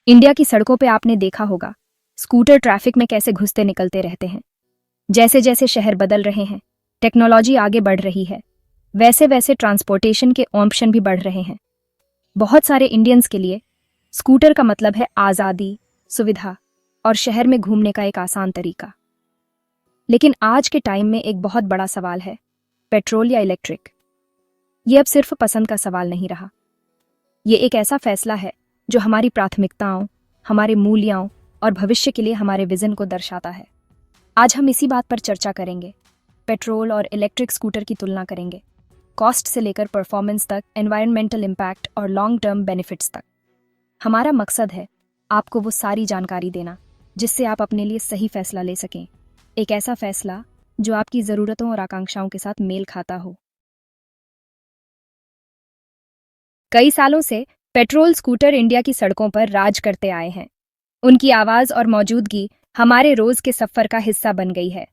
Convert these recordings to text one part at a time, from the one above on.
India की सड़कों पे आपने देखा होगा, स्कूटर ट्रैफिक में कैसे घुसते निकलते रहते हैं। जैसे जैसे शहर बदल रहे हैं, टेक्नोलॉजी आगे बढ़ रही है, वैसे वैसे ट्रांसपोर्टेशन के ऑप्शन भी बढ़ रहे हैं। बहुत सारे इंडियंस के लिए स्कूटर का मतलब है आज़ादी, सुविधा और शहर में घूमने का एक आसान तरीका। लेकिन आज के टाइम में एक बहुत बड़ा सवाल है, पेट्रोल या इलेक्ट्रिक। ये अब सिर्फ पसंद का सवाल नहीं रहा। ये एक ऐसा फैसला है जो हमारी प्राथमिकताओं, हमारे मूल्यों और भविष्य के लिए हमारे विजन को दर्शाता है। आज हम इसी बात पर चर्चा करेंगे। पेट्रोल और इलेक्ट्रिक स्कूटर की तुलना करेंगे, कॉस्ट से लेकर परफॉर्मेंस तक, एनवायरमेंटल इम्पैक्ट और लॉन्ग टर्म बेनिफिट्स तक। हमारा मकसद है आपको वो सारी जानकारी देना जिससे आप अपने लिए सही फैसला ले सकें, एक ऐसा फैसला जो आपकी ज़रूरतों और आकांक्षाओं के साथ मेल खाता हो। कई सालों से पेट्रोल स्कूटर इंडिया की सड़कों पर राज करते आए हैं। उनकी आवाज़ और मौजूदगी हमारे रोज के सफ़र का हिस्सा बन गई है।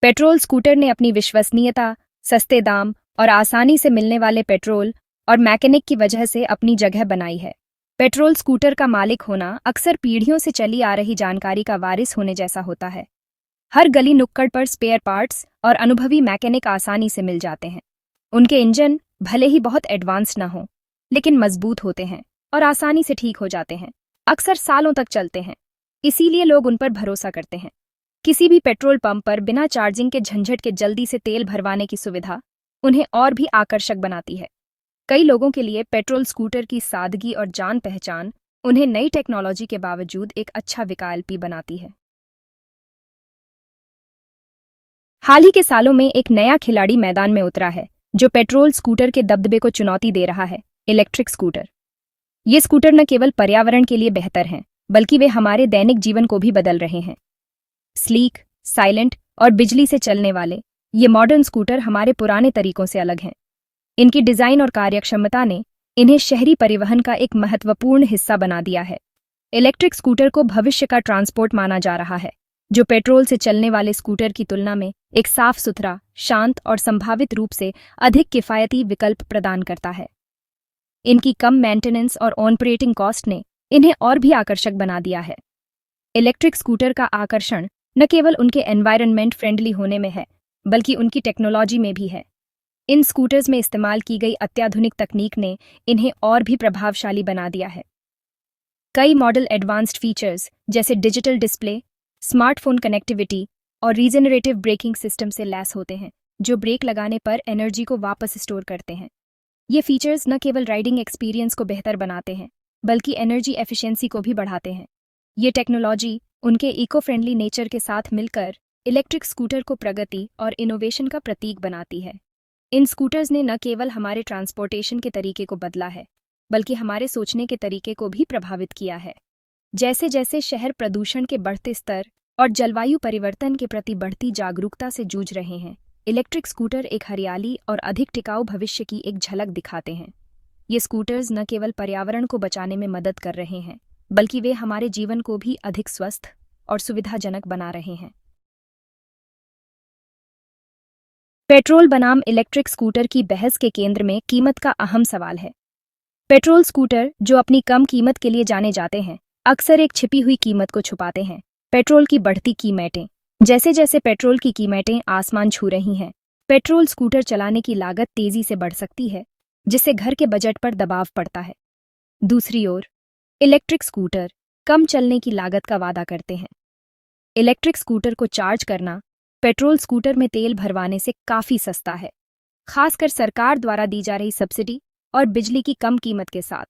पेट्रोल स्कूटर ने अपनी विश्वसनीयता, सस्ते दाम और आसानी से मिलने वाले पेट्रोल और मैकेनिक की वजह से अपनी जगह बनाई है। पेट्रोल स्कूटर का मालिक होना अक्सर पीढ़ियों से चली आ रही जानकारी का वारिस होने जैसा होता है। हर गली नुक्कड़ पर स्पेयर पार्ट्स और अनुभवी मैकेनिक आसानी से मिल जाते हैं। उनके इंजन भले ही बहुत एडवांस ना हों, लेकिन मजबूत होते हैं और आसानी से ठीक हो जाते हैं। अक्सर सालों तक चलते हैं, इसीलिए लोग उन पर भरोसा करते हैं। किसी भी पेट्रोल पंप पर बिना चार्जिंग के झंझट के जल्दी से तेल भरवाने की सुविधा उन्हें और भी आकर्षक बनाती है। कई लोगों के लिए पेट्रोल स्कूटर की सादगी और जान पहचान उन्हें नई टेक्नोलॉजी के बावजूद एक अच्छा विकल्प भी बनाती है। हाल ही के सालों में एक नया खिलाड़ी मैदान में उतरा है जो पेट्रोल स्कूटर के दबदबे को चुनौती दे रहा है, इलेक्ट्रिक स्कूटर। ये स्कूटर न केवल पर्यावरण के लिए बेहतर हैं, बल्कि वे हमारे दैनिक जीवन को भी बदल रहे हैं। स्लीक, साइलेंट और बिजली से चलने वाले ये मॉडर्न स्कूटर हमारे पुराने तरीकों से अलग हैं। इनकी डिजाइन और कार्यक्षमता ने इन्हें शहरी परिवहन का एक महत्वपूर्ण हिस्सा बना दिया है। इलेक्ट्रिक स्कूटर को भविष्य का ट्रांसपोर्ट माना जा रहा है, जो पेट्रोल से चलने वाले स्कूटर की तुलना में एक साफ सुथरा, शांत और संभावित रूप से अधिक किफायती विकल्प प्रदान करता है। इनकी कम मेंटेनेंस और ऑपरेटिंग कॉस्ट ने इन्हें और भी आकर्षक बना दिया है। इलेक्ट्रिक स्कूटर का आकर्षण न केवल उनके एनवायरनमेंट फ्रेंडली होने में है, बल्कि उनकी टेक्नोलॉजी में भी है। इन स्कूटर्स में इस्तेमाल की गई अत्याधुनिक तकनीक ने इन्हें और भी प्रभावशाली बना दिया है। कई मॉडल एडवांस्ड फीचर्स जैसे डिजिटल डिस्प्ले, स्मार्टफोन कनेक्टिविटी और रीजनरेटिव ब्रेकिंग सिस्टम से लैस होते हैं, जो ब्रेक लगाने पर एनर्जी को वापस स्टोर करते हैं। ये फीचर्स न केवल राइडिंग एक्सपीरियंस को बेहतर बनाते हैं, बल्कि एनर्जी एफिशिएंसी को भी बढ़ाते हैं। ये टेक्नोलॉजी उनके इको फ्रेंडली नेचर के साथ मिलकर इलेक्ट्रिक स्कूटर को प्रगति और इनोवेशन का प्रतीक बनाती है। इन स्कूटर्स ने न केवल हमारे ट्रांसपोर्टेशन के तरीके को बदला है, बल्कि हमारे सोचने के तरीके को भी प्रभावित किया है। जैसे जैसे शहर प्रदूषण के बढ़ते स्तर और जलवायु परिवर्तन के प्रति बढ़ती जागरूकता से जूझ रहे हैं, इलेक्ट्रिक स्कूटर एक हरियाली और अधिक टिकाऊ भविष्य की एक झलक दिखाते हैं। ये स्कूटर्स न केवल पर्यावरण को बचाने में मदद कर रहे हैं, बल्कि वे हमारे जीवन को भी अधिक स्वस्थ और सुविधाजनक बना रहे हैं। पेट्रोल बनाम इलेक्ट्रिक स्कूटर की बहस के केंद्र में कीमत का अहम सवाल है। पेट्रोल स्कूटर, जो अपनी कम कीमत के लिए जाने जाते हैं, अक्सर एक छिपी हुई कीमत को छुपाते हैं। पेट्रोल की बढ़ती कीमतें। जैसे जैसे पेट्रोल की कीमतें आसमान छू रही हैं, पेट्रोल स्कूटर चलाने की लागत तेजी से बढ़ सकती है, जिससे घर के बजट पर दबाव पड़ता है। दूसरी ओर, इलेक्ट्रिक स्कूटर कम चलने की लागत का वादा करते हैं। इलेक्ट्रिक स्कूटर को चार्ज करना पेट्रोल स्कूटर में तेल भरवाने से काफ़ी सस्ता है, खासकर सरकार द्वारा दी जा रही सब्सिडी और बिजली की कम कीमत के साथ।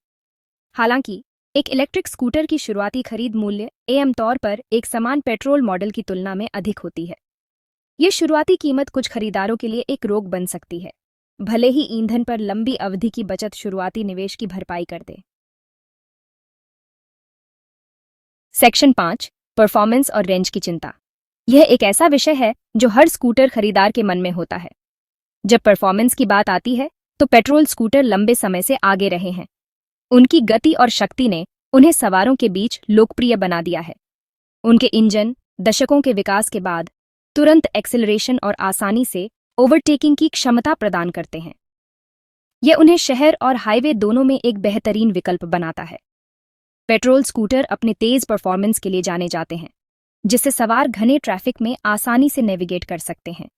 हालांकि एक इलेक्ट्रिक स्कूटर की शुरुआती खरीद मूल्य आम तौर पर एक समान पेट्रोल मॉडल की तुलना में अधिक होती है। ये शुरुआती कीमत कुछ खरीदारों के लिए एक रोक बन सकती है, भले ही ईंधन पर लंबी अवधि की बचत शुरुआती निवेश की भरपाई कर दे। सेक्शन 5, परफॉर्मेंस और रेंज की चिंता। यह एक ऐसा विषय है जो हर स्कूटर खरीदार के मन में होता है। जब परफॉर्मेंस की बात आती है, तो पेट्रोल स्कूटर लंबे समय से आगे रहे हैं। उनकी गति और शक्ति ने उन्हें सवारों के बीच लोकप्रिय बना दिया है। उनके इंजन दशकों के विकास के बाद तुरंत एक्सेलरेशन और आसानी से ओवरटेकिंग की क्षमता प्रदान करते हैं। यह उन्हें शहर और हाईवे दोनों में एक बेहतरीन विकल्प बनाता है। पेट्रोल स्कूटर अपने तेज परफॉर्मेंस के लिए जाने जाते हैं, जिससे सवार घने ट्रैफिक में आसानी से नेविगेट कर सकते हैं।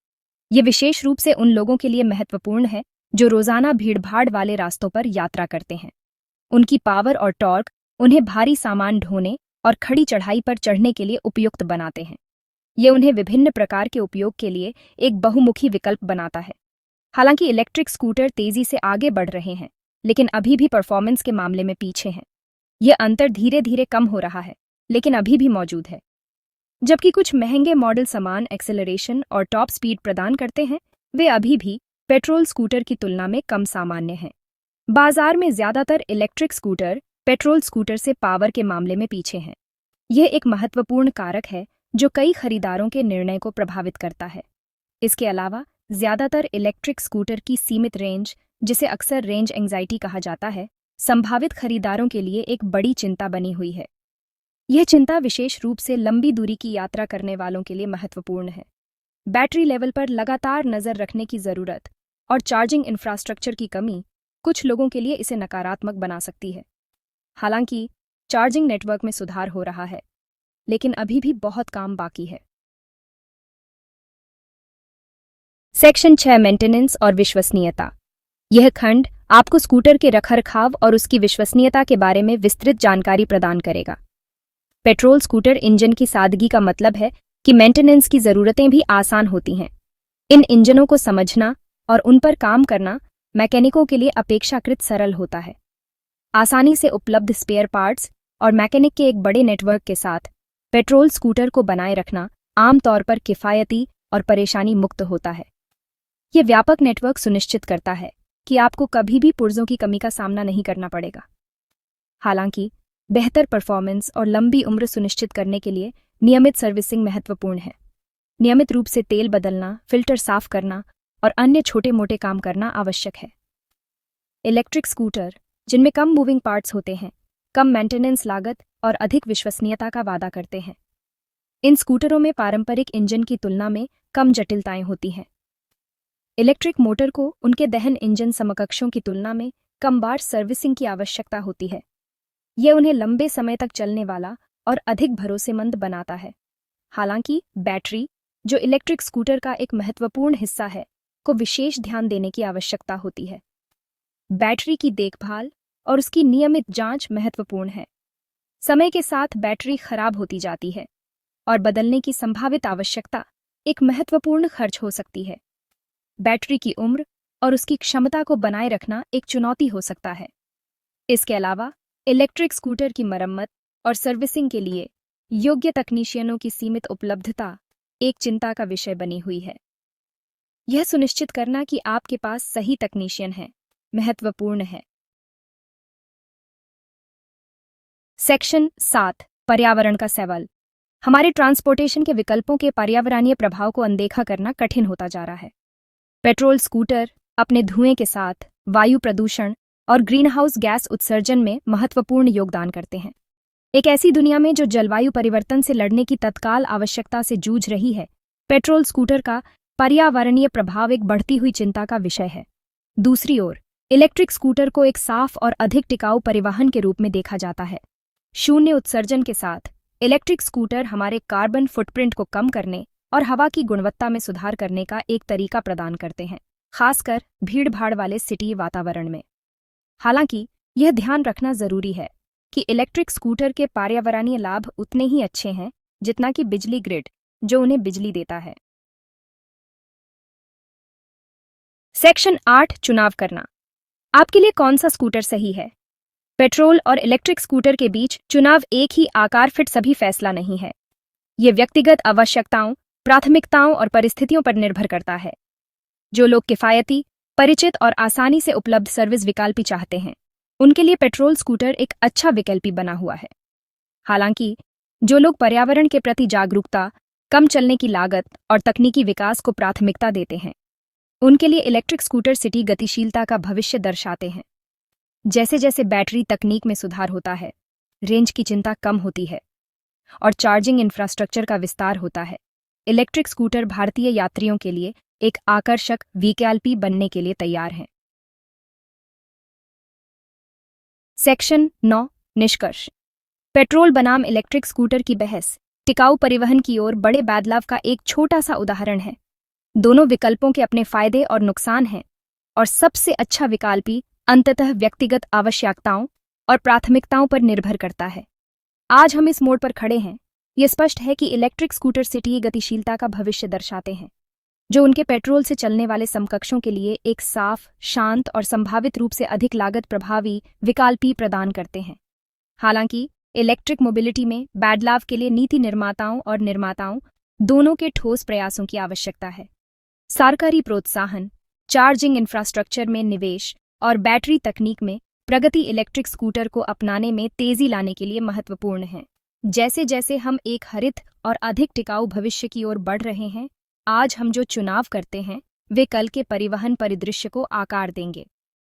ये विशेष रूप से उन लोगों के लिए महत्वपूर्ण है जो रोजाना भीड़भाड़ वाले रास्तों पर यात्रा करते हैं। उनकी पावर और टॉर्क उन्हें भारी सामान ढोने और खड़ी चढ़ाई पर चढ़ने के लिए उपयुक्त बनाते हैं। ये उन्हें विभिन्न प्रकार के उपयोग के लिए एक बहुमुखी विकल्प बनाता है। हालांकि इलेक्ट्रिक स्कूटर तेजी से आगे बढ़ रहे हैं, लेकिन अभी भी परफॉर्मेंस के मामले में पीछे हैं। यह अंतर धीरे धीरे कम हो रहा है, लेकिन अभी भी मौजूद है। जबकि कुछ महंगे मॉडल समान एक्सेलरेशन और टॉप स्पीड प्रदान करते हैं, वे अभी भी पेट्रोल स्कूटर की तुलना में कम सामान्य हैं। बाजार में ज्यादातर इलेक्ट्रिक स्कूटर पेट्रोल स्कूटर से पावर के मामले में पीछे हैं। यह एक महत्वपूर्ण कारक है जो कई खरीदारों के निर्णय को प्रभावित करता है। इसके अलावा ज्यादातर इलेक्ट्रिक स्कूटर की सीमित रेंज, जिसे अक्सर रेंज एंग्जाइटी कहा जाता है, संभावित खरीदारों के लिए एक बड़ी चिंता बनी हुई है। यह चिंता विशेष रूप से लंबी दूरी की यात्रा करने वालों के लिए महत्वपूर्ण है। बैटरी लेवल पर लगातार नजर रखने की जरूरत और चार्जिंग इंफ्रास्ट्रक्चर की कमी कुछ लोगों के लिए इसे नकारात्मक बना सकती है। हालांकि चार्जिंग नेटवर्क में सुधार हो रहा है, लेकिन अभी भी बहुत काम बाकी है। सेक्शन 6 मेंटेनेंस और विश्वसनीयता। यह खंड आपको स्कूटर के रखरखाव और उसकी विश्वसनीयता के बारे में विस्तृत जानकारी प्रदान करेगा। पेट्रोल स्कूटर इंजन की सादगी का मतलब है कि मेंटेनेंस की जरूरतें भी आसान होती हैं। इन इंजनों को समझना और उन पर काम करना मैकेनिकों के लिए अपेक्षाकृत सरल होता है। आसानी से उपलब्ध स्पेयर पार्ट्स और मैकेनिक के एक बड़े नेटवर्क के साथ पेट्रोल स्कूटर को बनाए रखना आमतौर पर किफ़ायती और परेशानी मुक्त होता है। यह व्यापक नेटवर्क सुनिश्चित करता है कि आपको कभी भी पुर्जों की कमी का सामना नहीं करना पड़ेगा। हालांकि बेहतर परफॉर्मेंस और लंबी उम्र सुनिश्चित करने के लिए नियमित सर्विसिंग महत्वपूर्ण है। नियमित रूप से तेल बदलना, फिल्टर साफ करना और अन्य छोटे-मोटे काम करना आवश्यक है। इलेक्ट्रिक स्कूटर, जिनमें कम मूविंग पार्ट्स होते हैं, कम मेंटेनेंस लागत और अधिक विश्वसनीयता का वादा करते हैं। इन स्कूटरों में पारंपरिक इंजन की तुलना में कम जटिलताएं होती हैं। इलेक्ट्रिक मोटर को उनके दहन इंजन समकक्षों की तुलना में कम बार सर्विसिंग की आवश्यकता होती है। यह उन्हें लंबे समय तक चलने वाला और अधिक भरोसेमंद बनाता है। हालांकि बैटरी, जो इलेक्ट्रिक स्कूटर का एक महत्वपूर्ण हिस्सा है, को विशेष ध्यान देने की आवश्यकता होती है। बैटरी की देखभाल और उसकी नियमित जांच महत्वपूर्ण है। समय के साथ बैटरी खराब होती जाती है और बदलने की संभावित आवश्यकता एक महत्वपूर्ण खर्च हो सकती है। बैटरी की उम्र और उसकी क्षमता को बनाए रखना एक चुनौती हो सकता है। इसके अलावा इलेक्ट्रिक स्कूटर की मरम्मत और सर्विसिंग के लिए योग्य तकनीशियनों की सीमित उपलब्धता एक चिंता का विषय बनी हुई है। यह सुनिश्चित करना कि आपके पास सही तकनीशियन है महत्वपूर्ण है। सेक्शन 7 पर्यावरण का सवाल। हमारे ट्रांसपोर्टेशन के विकल्पों के पर्यावरणीय प्रभाव को अनदेखा करना कठिन होता जा रहा है। पेट्रोल स्कूटर अपने धुएं के साथ वायु प्रदूषण और ग्रीनहाउस गैस उत्सर्जन में महत्वपूर्ण योगदान करते हैं। एक ऐसी दुनिया में जो जलवायु परिवर्तन से लड़ने की तत्काल आवश्यकता से जूझ रही है, पेट्रोल स्कूटर का पर्यावरणीय प्रभाव एक बढ़ती हुई चिंता का विषय है। दूसरी ओर, इलेक्ट्रिक स्कूटर को एक साफ और अधिक टिकाऊ परिवहन के रूप में देखा जाता है। शून्य उत्सर्जन के साथ इलेक्ट्रिक स्कूटर हमारे कार्बन फुटप्रिंट को कम करने और हवा की गुणवत्ता में सुधार करने का एक तरीका प्रदान करते हैं, खासकर भीड़भाड़ वाले सिटी वातावरण में। हालांकि यह ध्यान रखना जरूरी है कि इलेक्ट्रिक स्कूटर के पर्यावरणीय लाभ उतने ही अच्छे हैं जितना कि बिजली ग्रिड, जो उन्हें बिजली देता है। सेक्शन 8 चुनाव करना। आपके लिए कौन सा स्कूटर सही है? पेट्रोल और इलेक्ट्रिक स्कूटर के बीच चुनाव एक ही आकार फिट सभी फैसला नहीं है। ये व्यक्तिगत आवश्यकताओं, प्राथमिकताओं और परिस्थितियों पर निर्भर करता है। जो लोग किफायती, परिचित और आसानी से उपलब्ध सर्विस विकल्प चाहते हैं, उनके लिए पेट्रोल स्कूटर एक अच्छा विकल्प बना हुआ है। हालांकि जो लोग पर्यावरण के प्रति जागरूकता, कम चलने की लागत और तकनीकी विकास को प्राथमिकता देते हैं, उनके लिए इलेक्ट्रिक स्कूटर सिटी गतिशीलता का भविष्य दर्शाते हैं। जैसे जैसे बैटरी तकनीक में सुधार होता है, रेंज की चिंता कम होती है और चार्जिंग इंफ्रास्ट्रक्चर का विस्तार होता है, इलेक्ट्रिक स्कूटर भारतीय यात्रियों के लिए एक आकर्षक विकल्प बनने के लिए तैयार हैं। सेक्शन 9 निष्कर्ष। पेट्रोल बनाम इलेक्ट्रिक स्कूटर की बहस टिकाऊ परिवहन की ओर बड़े बदलाव का एक छोटा सा उदाहरण है। दोनों विकल्पों के अपने फायदे और नुकसान हैं, और सबसे अच्छा विकल्प ही अंततः व्यक्तिगत आवश्यकताओं और प्राथमिकताओं पर निर्भर करता है। आज हम इस मोड़ पर खड़े हैं। यह स्पष्ट है कि इलेक्ट्रिक स्कूटर सिटी गतिशीलता का भविष्य दर्शाते हैं, जो उनके पेट्रोल से चलने वाले समकक्षों के लिए एक साफ, शांत और संभावित रूप से अधिक लागत प्रभावी विकल्प प्रदान करते हैं। हालांकि इलेक्ट्रिक मोबिलिटी में बदलाव के लिए नीति निर्माताओं और निर्माताओं दोनों के ठोस प्रयासों की आवश्यकता है। सरकारी प्रोत्साहन, चार्जिंग इंफ्रास्ट्रक्चर में निवेश और बैटरी तकनीक में प्रगति इलेक्ट्रिक स्कूटर को अपनाने में तेजी लाने के लिए महत्वपूर्ण है। जैसे जैसे हम एक हरित और अधिक टिकाऊ भविष्य की ओर बढ़ रहे हैं, आज हम जो चुनाव करते हैं वे कल के परिवहन परिदृश्य को आकार देंगे।